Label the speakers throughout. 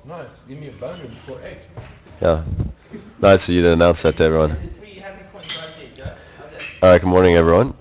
Speaker 1: Nice. Give me a boner before 8.
Speaker 2: Yeah. Nice of you to announce that to everyone. All right, good morning, everyone.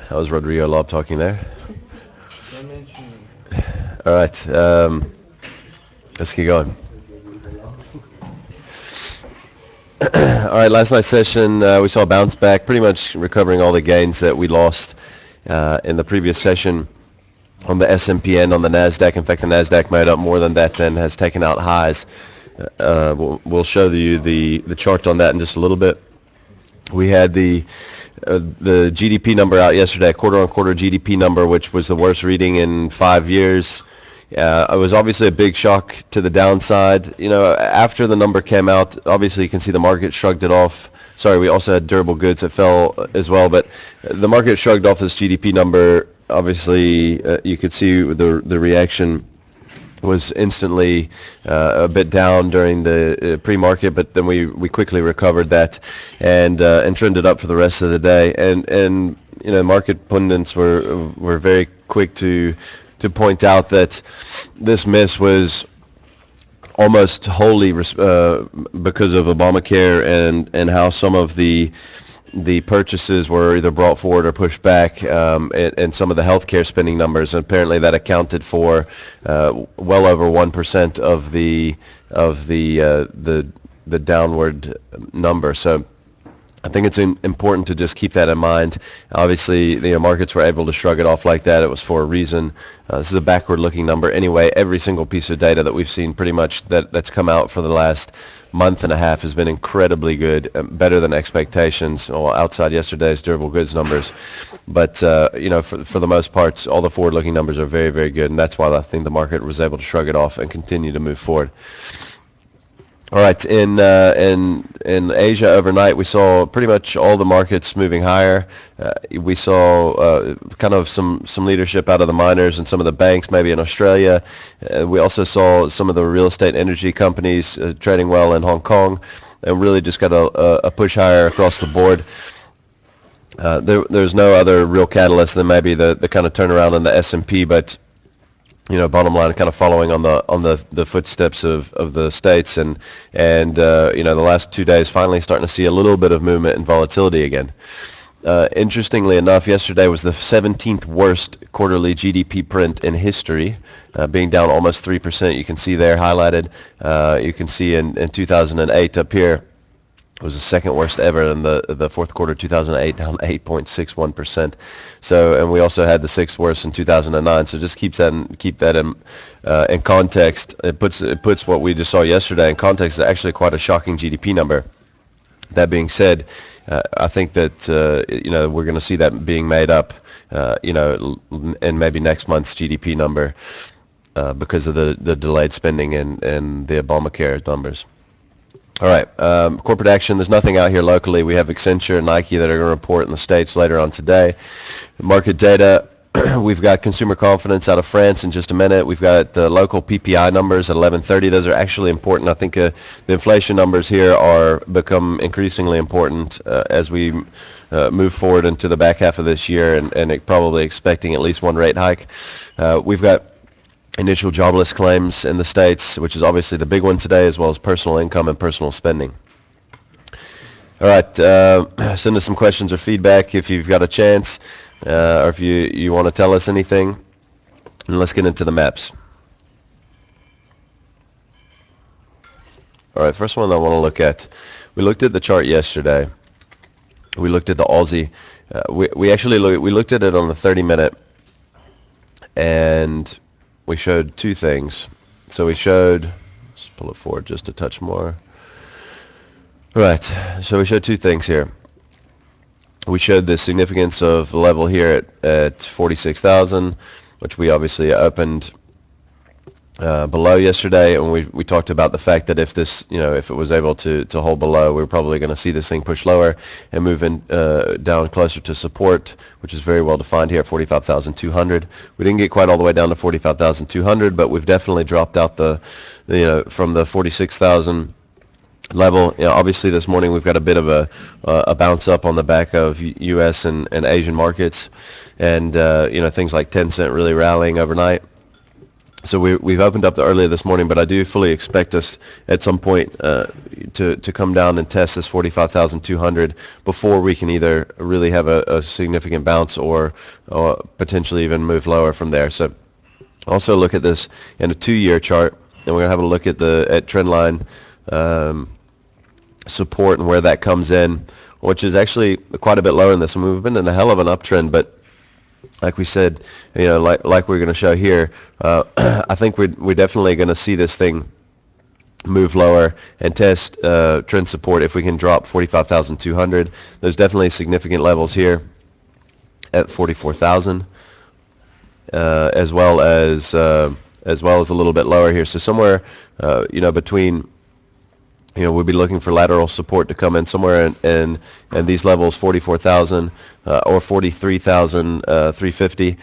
Speaker 2: That was Rodrigo Lob talking there.
Speaker 1: Don't mention me.
Speaker 2: All right, let's get going. All right, last night's session, we saw a bounce back, pretty much recovering all the gains that we lost in the previous session on the S&P and on the Nasdaq. In fact, the Nasdaq made up more than that and has taken out highs. We'll show you the chart on that in just a little bit. We had the GDP number out yesterday, quarter-on-quarter GDP number, which was the worst reading in 5 years. It was obviously a big shock to the downside. You know, after the number came out, obviously you can see the market shrugged it off. Sorry, we also had durable goods that fell as well, but the market shrugged off this GDP number. Obviously, you could see the reaction was instantly a bit down during the pre-market, but then we quickly recovered that and trended up for the rest of the day. And you know, market pundits were very quick to point out that this miss was almost wholly because of Obamacare and how some of the purchases were either brought forward or pushed back, and some of the healthcare spending numbers. And apparently, that accounted for well over 1% of the downward number. So I think it's important to just keep that in mind. Obviously, the markets were able to shrug it off like that. It was for a reason. This is a backward-looking number anyway. Every single piece of data that we've seen, pretty much that's come out for the last month and a half, has been incredibly good, better than expectations. Well, outside yesterday's durable goods numbers, but you know, for the most part, all the forward-looking numbers are very, very good, and that's why I think the market was able to shrug it off and continue to move forward. All right, in Asia overnight, we saw pretty much all the markets moving higher. We saw kind of some leadership out of the miners and some of the banks, maybe in Australia. We also saw some of the real estate energy companies trading well in Hong Kong, and really just got a push higher across the board. There's no other real catalyst than maybe the kind of turnaround in the S&P, but you know, bottom line, kind of following on the footsteps of the states, and you know, the last 2 days finally starting to see a little bit of movement and volatility again. Interestingly enough, yesterday was the 17th worst quarterly GDP print in history, being down almost 3%. You can see there highlighted. You can see in 2008 up here. It was the second worst ever in the fourth quarter 2008, down 8.61%. So, and we also had the sixth worst in 2009. So just keep that in context. It puts what we just saw yesterday in context. It's actually quite a shocking GDP number. That being said, I think that you know, we're going to see that being made up, you know, in maybe next month's GDP number because of the delayed spending and the Obamacare numbers. All right, corporate action. There's nothing out here locally. We have Accenture and Nike that are going to report in the States later on today. Market data, we've got consumer confidence out of France in just a minute. We've got local PPI numbers at 11:30. Those are actually important. I think the inflation numbers here are become increasingly important as we move forward into the back half of this year, and probably expecting at least one rate hike. We've got initial jobless claims in the States, which is obviously the big one today, as well as personal income and personal spending. All right, send us some questions or feedback if you've got a chance, or if you want to tell us anything. And let's get into the maps. All right, first one I want to look at. We looked at the chart yesterday. We looked at the Aussie. We actually looked at it on the 30-minute, and we showed two things. So we showed, let's pull it forward just a touch more. Right, so we showed two things here. We showed the significance of the level here at 46,000, which we obviously opened below yesterday, and we talked about the fact that if this, you know, if it was able to hold below, we're probably going to see this thing push lower and move in down closer to support, which is very well defined here at 45,200. We didn't get quite all the way down to 45,200, but we've definitely dropped out you know, from the 46,000 level. You know, obviously this morning we've got a bit of a bounce up on the back of U.S. and Asian markets, and you know, things like Tencent really rallying overnight. So we've opened up earlier this morning, but I do fully expect us at some point to come down and test this 45,200 before we can either really have a significant bounce or potentially even move lower from there. So also look at this in a 2-year chart, and we're going to have a look at trend line support and where that comes in, which is actually quite a bit lower than this. I mean, we've been in a hell of an uptrend, but like we said, like we're going to show here, I think we're definitely going to see this thing move lower and test trend support if we can drop 45,200. There's definitely significant levels here at 44,000, as well as a little bit lower here. So somewhere, between. We'll be looking for lateral support to come in somewhere in these levels, 44,000 or 43,350.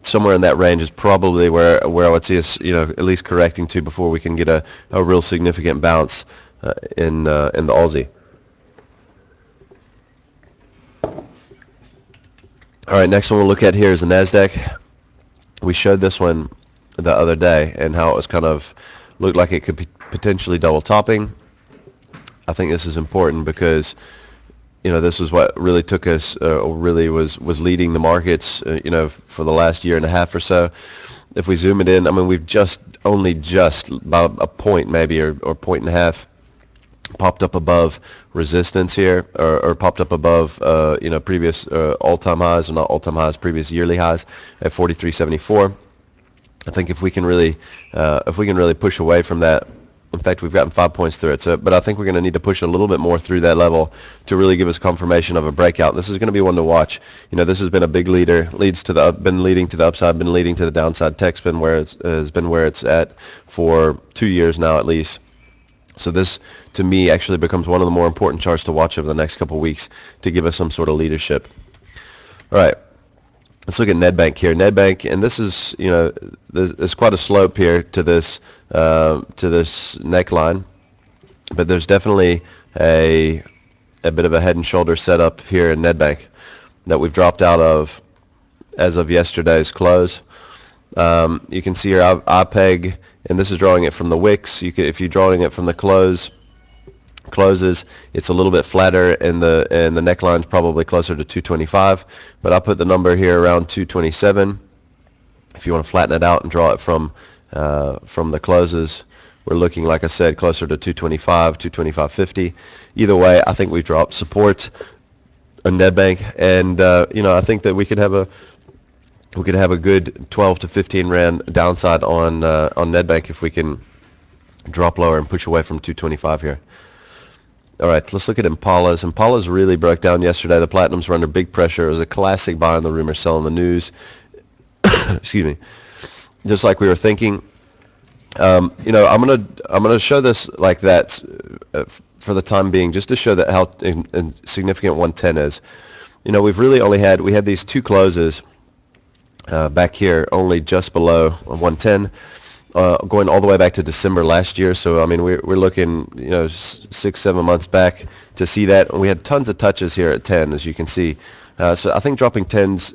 Speaker 2: Somewhere in that range is probably where I would see us, at least correcting to before we can get a real significant bounce in the Aussie. All right, next one we'll look at here is the NASDAQ. We showed this one the other day and how it was kind of looked like it could be potentially double topping. I think this is important because, this is what really took us, or really was leading the markets, for the last year and a half or so. If we zoom it in, I mean, we've only just about a point maybe or point and a half popped up above resistance here, or popped up above, previous all-time highs, or not all-time highs, previous yearly highs at 43.74. I think if we can really push away from that. In fact, we've gotten 5 points through it. But I think we're going to need to push a little bit more through that level to really give us confirmation of a breakout. This is going to be one to watch. This has been a big leader, been leading to the upside, been leading to the downside. Tech's been where it's at for 2 years now at least. So this, to me, actually becomes one of the more important charts to watch over the next couple of weeks to give us some sort of leadership. All right. Let's look at Nedbank here. Nedbank, and this is, there's quite a slope here to this neckline, but there's definitely a bit of a head and shoulder setup here in Nedbank that we've dropped out of as of yesterday's close. You can see here IPEG, and this is drawing it from the wicks. If you're drawing it from the closes, it's a little bit flatter, and the neckline's probably closer to 225, but I put the number here around 227. If you want to flatten it out and draw it from the closes, we're looking, like I said, closer to 225, 225.50. Either way, I think we've dropped support on Nedbank, and I think that we could have a good 12 to 15 rand downside on Nedbank if we can drop lower and push away from 225 here. All right, let's look at Impalas. Impalas really broke down yesterday. The platinums were under big pressure. It was a classic buy on the rumor, sell on the news. Excuse me. Just like we were thinking. I'm gonna show this like that for the time being, just to show that how significant 110 is. We've really only had these two closes back here, only just below 110. Going all the way back to December last year. So, I mean, we're looking, 6-7 months back to see that. We had tons of touches here at 10, as you can see. So I think dropping 10's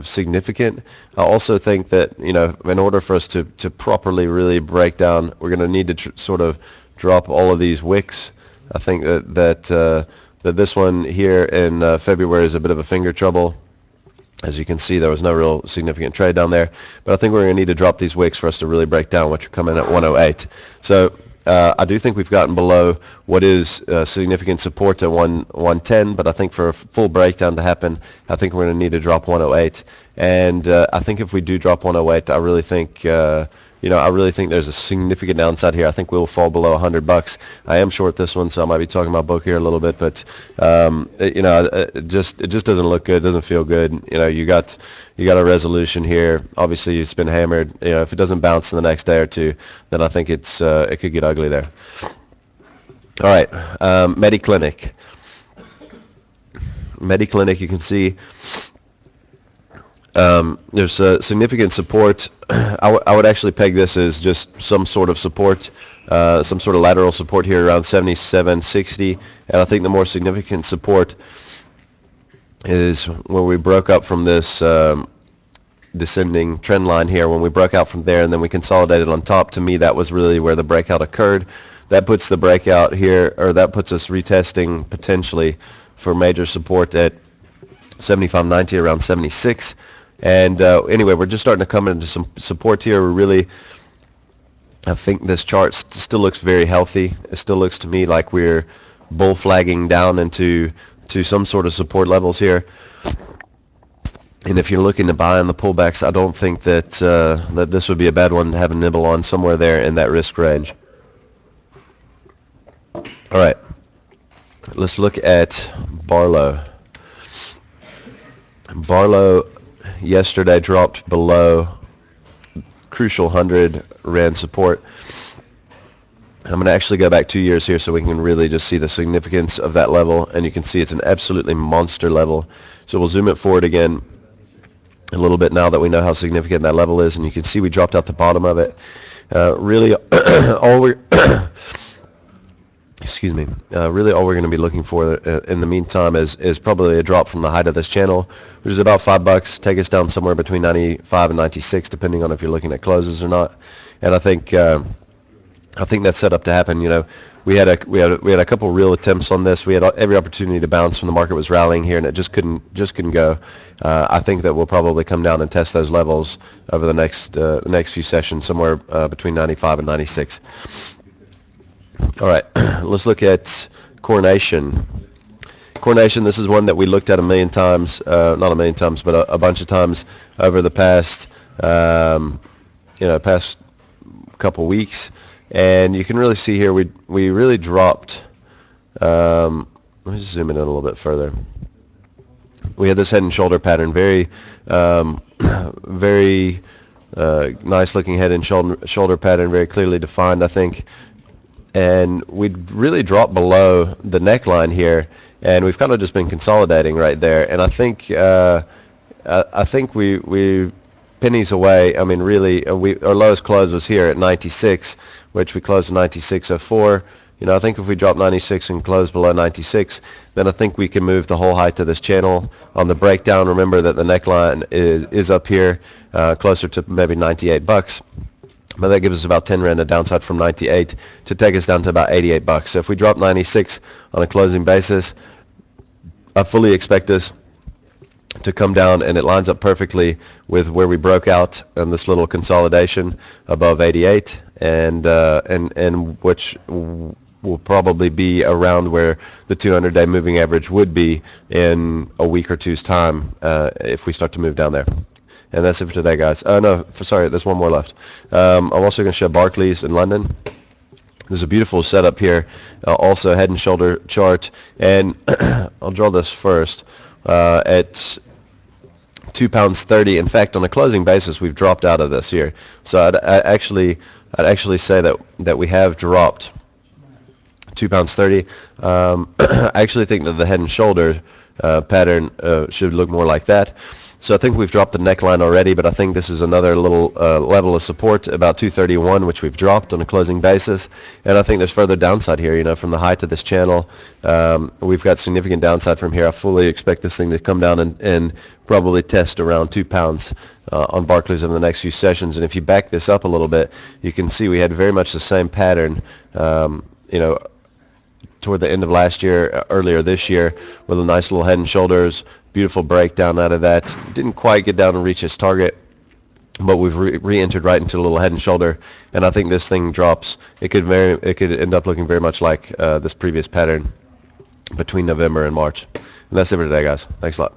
Speaker 2: significant. I also think that, in order for us to properly really break down, we're going to need to sort of drop all of these wicks. I think that this one here in February is a bit of a finger trouble. As you can see, there was no real significant trade down there. But I think we're going to need to drop these wicks for us to really break down, which are coming at 108. So I do think we've gotten below what is significant support at 110, but I think for a full breakdown to happen, I think we're going to need to drop 108. And I think if we do drop 108, I really think there's a significant downside here. I think we'll fall below $100. I am short this one, so I might be talking about book here a little bit, but it just doesn't look good. It doesn't feel good. You got a resolution here. Obviously, it's been hammered. If it doesn't bounce in the next day or two, then I think it could get ugly there. All right, MediClinic. MediClinic, you can see. There's significant support. I would actually peg this as just some sort of support, some sort of lateral support here around 77.60, and I think the more significant support is when we broke up from this descending trend line here. When we broke out from there and then we consolidated on top, to me that was really where the breakout occurred. That puts the breakout here, or that puts us retesting potentially for major support at 75.90, around 76. And anyway, we're just starting to come into some support here. We're really, I think this chart still looks very healthy. It still looks to me like we're bull flagging down into some sort of support levels here. And if you're looking to buy on the pullbacks, I don't think that that this would be a bad one to have a nibble on somewhere there in that risk range. All right, let's look at Barlow. Barlow yesterday dropped below crucial 100 Rand support. I'm going to actually go back 2 years here so we can really just see the significance of that level, and you can see it's an absolutely monster level. So we'll zoom it forward again a little bit now that we know how significant that level is, and you can see we dropped out the bottom of it. Really all we're really all we're going to be looking for in the meantime is probably a drop from the height of this channel, which is about $5. Take us down somewhere between 95 and 96, depending on if you're looking at closes or not. And I think that's set up to happen. You know, we had a couple real attempts on this. We had every opportunity to bounce when the market was rallying here, and it just couldn't go. I think that we'll probably come down and test those levels over the next few sessions, somewhere between 95 and 96. All right, let's look at Coronation. Coronation, this is one that we looked at a million times, not a million times, but a bunch of times over the past past couple weeks. And you can really see here we really dropped. Let me just zoom in a little bit further. We had this head and shoulder pattern, very nice looking head and shoulder pattern, very clearly defined, I think. And we really dropped below the neckline here, and we've kind of just been consolidating right there. And I think we pennies away. I mean, really, our lowest close was here at 96, which we closed at 96.04. You know, I think if we drop 96 and close below 96, then I think we can move the whole height of this channel. On the breakdown, remember that the neckline is up here, closer to maybe $98. But that gives us about 10 Rand a downside from 98 to take us down to about $88. So if we drop 96 on a closing basis, I fully expect this to come down, and it lines up perfectly with where we broke out in this little consolidation above 88, and which will probably be around where the 200-day moving average would be in a week or two's time if we start to move down there. And that's it for today, guys. Sorry, there's one more left. I'm also going to show Barclays in London. There's a beautiful setup here, also head and shoulder chart, and I'll draw this first. At £2.30. In fact, on a closing basis, we've dropped out of this here. So I'd actually say that we have dropped £2.30. I actually think that the head and shoulder pattern should look more like that. So I think we've dropped the neckline already, but I think this is another little level of support, about 231, which we've dropped on a closing basis. And I think there's further downside here, you know, from the height of this channel. We've got significant downside from here. I fully expect this thing to come down and probably test around £2 on Barclays over the next few sessions. And if you back this up a little bit, you can see we had very much the same pattern, toward the end of last year, earlier this year, with a nice little head and shoulders, beautiful breakdown out of that. Didn't quite get down and reach its target, but we've re-entered right into a little head and shoulder, and I think this thing drops. It could end up looking very much like this previous pattern between November and March. And that's it for today, guys. Thanks a lot.